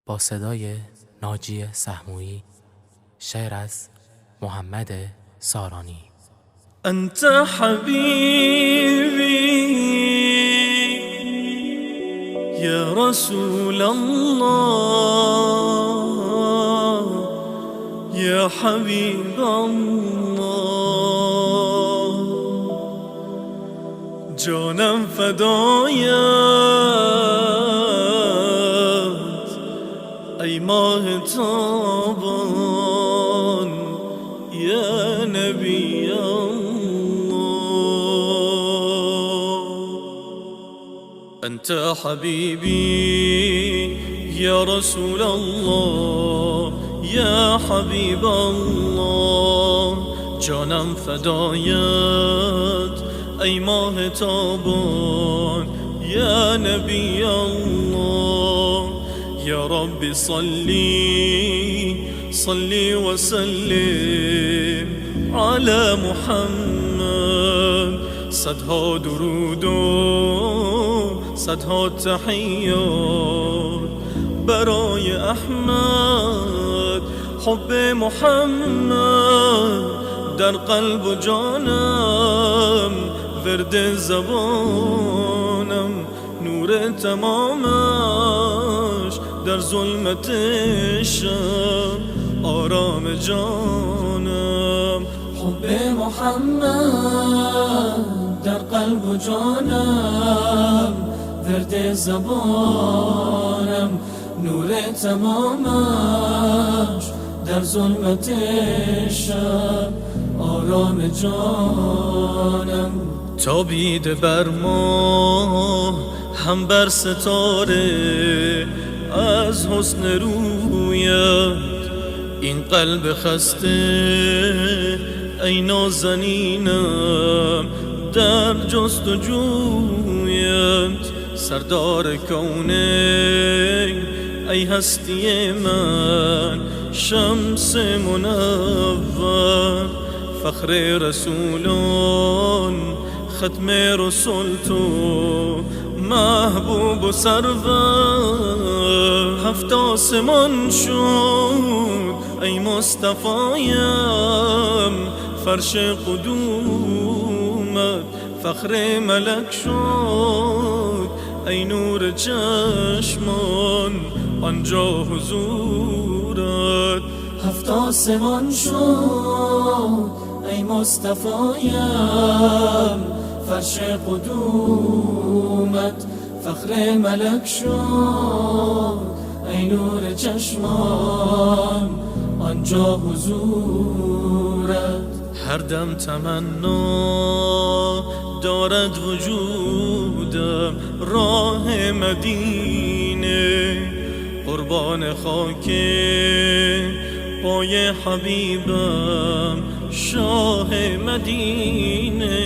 با صدای ناجی سهمویی، شعر از محمد سارانی. انت حبیبی یا رسول الله یا حبیب الله، جانم فدایت ای ماه تابان یا نبی أنت حبيبي يا رسول الله يا حبيب الله، جانم فدایت ای ماه تابان یا نبی الله. یا رب صلی وسلم على محمد، صدها درود و صدها تحیات برای احمد. حب محمد در قلب و جانم، ورد زبانم، نور تمامش در ظلمت شب، آرام جانم. حب محمد در قلب و جانم، ورد زبانم، نور تمامش در ظلمت شب، آرام جانم. تابیده بر ما هم بر ستاره از حسن رویت، این قلب خسته ای نازنینم در جستجویت. سردار کونین ای هستی من، شمس منور، فخر رسولان، ختم رسول تو، محبوب و سرور. هفت آسمان شد ای مصطفایم، فرش قدومت فخر ملک شد ای نور چشمان، آنجا حضورت. هفت آسمان شد ای مصطفایم، فرش قدومت فخر ملک شد ای نور چشمان، آنجا حضورت. هر دم تمنا دارد وجودم، راه مدینه قربان خاک پای حبیبم، شاه مدینه.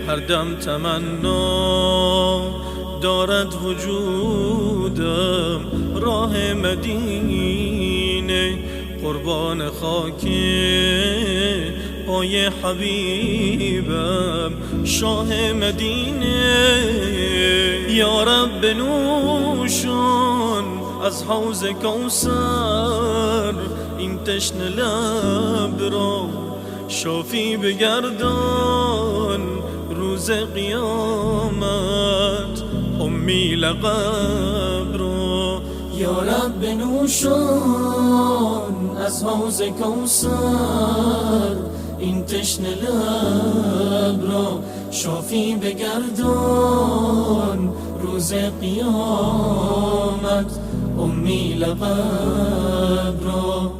هر دم تمنا دارد وجودم، راه مدینه قربان خاک پای حبیبم، شاه مدینه. یا رب بنوشان از حوض کوثر، این تشنه لب را شافی بگردان روز قیامت، امی لقب را. یا رب بنوشان از حوض کوثر، این تشنه لب را شافی بگردان روز قیامت، امی لقب را.